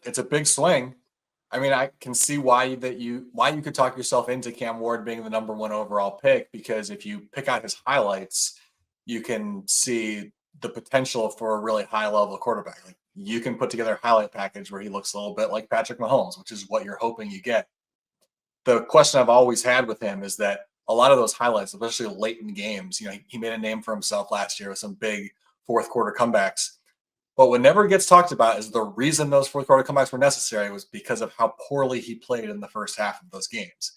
it's a big swing. I mean, I can see why you could talk yourself into Cam Ward being the number 1 overall pick, because if you pick out his highlights, you can see the potential for a really high level quarterback. Like, you can put together a highlight package where he looks a little bit like Patrick Mahomes, which is what you're hoping you get. The question I've always had with him is that a lot of those highlights, especially late in games, he made a name for himself last year with some big fourth quarter comebacks. But what never gets talked about is the reason those fourth quarter comebacks were necessary was because of how poorly he played in the first half of those games.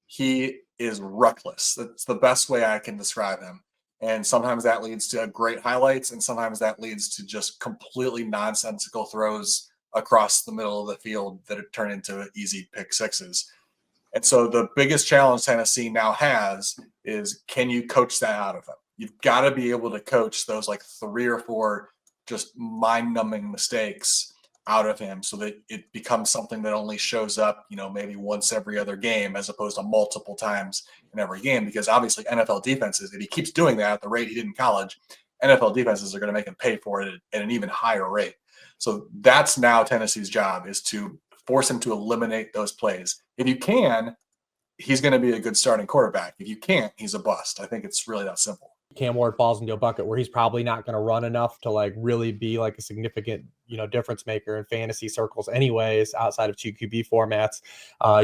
He is reckless. That's the best way I can describe him. And sometimes that leads to great highlights, and sometimes that leads to just completely nonsensical throws across the middle of the field that turn into easy pick sixes. And so the biggest challenge Tennessee now has is, can you coach that out of him? You've got to be able to coach those like 3 or 4 just mind-numbing mistakes out of him so that it becomes something that only shows up, maybe once every other game as opposed to multiple times in every game. Because obviously NFL defenses, if he keeps doing that at the rate he did in college, NFL defenses are going to make him pay for it at an even higher rate. So that's now Tennessee's job, is to force him to eliminate those plays. If you can, he's going to be a good starting quarterback. If you can't, he's a bust. I think it's really that simple. Cam Ward falls into a bucket where he's probably not going to run enough to like really be like a significant, difference maker in fantasy circles anyways, outside of 2 QB formats.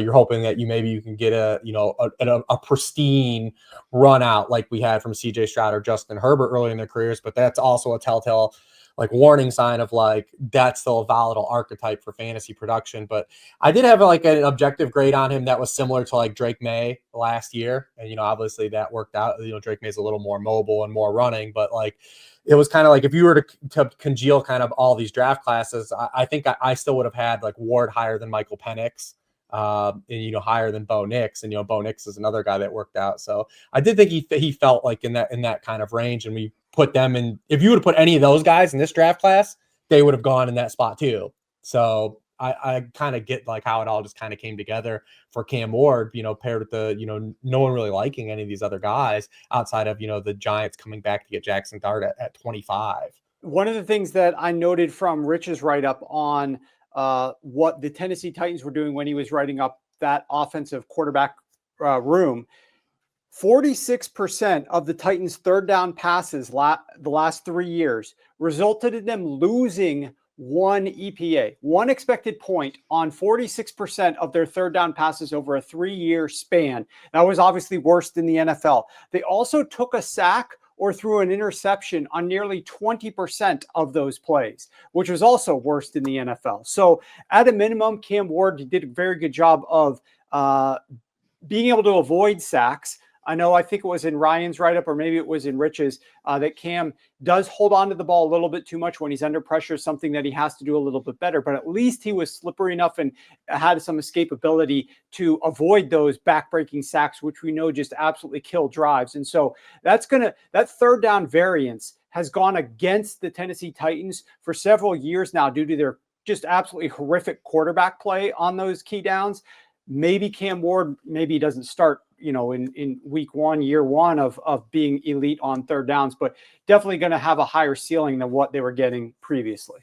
You're hoping that you can get a pristine run out like we had from CJ Stroud or Justin Herbert early in their careers, but that's also a telltale like warning sign of like that's still a volatile archetype for fantasy production. But I did have like an objective grade on him that was similar to like Drake May last year, and obviously that worked out. Drake May's a little more mobile and more running, but like it was kind of like if you were to congeal kind of all these draft classes, I think I still would have had like Ward higher than Michael Penix, and higher than Bo Nix, and Bo Nix is another guy that worked out. So I did think he felt like in that kind of range, and we put them in. If you would have put any of those guys in this draft class, they would have gone in that spot too. So I kind of get like how it all just kind of came together for Cam Ward, paired with the, no one really liking any of these other guys outside of, the Giants coming back to get Jackson Dart at 25. One of the things that I noted from Rich's write-up on what the Tennessee Titans were doing when he was writing up that offensive quarterback room, 46% of the Titans' third down passes the last 3 years resulted in them losing 1 EPA, 1 expected point on 46% of their third down passes over a 3-year span. That was obviously worse than the NFL. They also took a sack or threw an interception on nearly 20% of those plays, which was also worse than the NFL. So at a minimum, Cam Ward did a very good job of being able to avoid sacks. I think it was in Ryan's write-up, or maybe it was in Rich's, that Cam does hold on to the ball a little bit too much when he's under pressure, something that he has to do a little bit better. But at least he was slippery enough and had some escapability to avoid those back-breaking sacks, which we know just absolutely kill drives. And so that third down variance has gone against the Tennessee Titans for several years now due to their just absolutely horrific quarterback play on those key downs. Maybe Cam Ward, maybe he doesn't start, in week 1, year 1 of being elite on third downs, but definitely going to have a higher ceiling than what they were getting previously.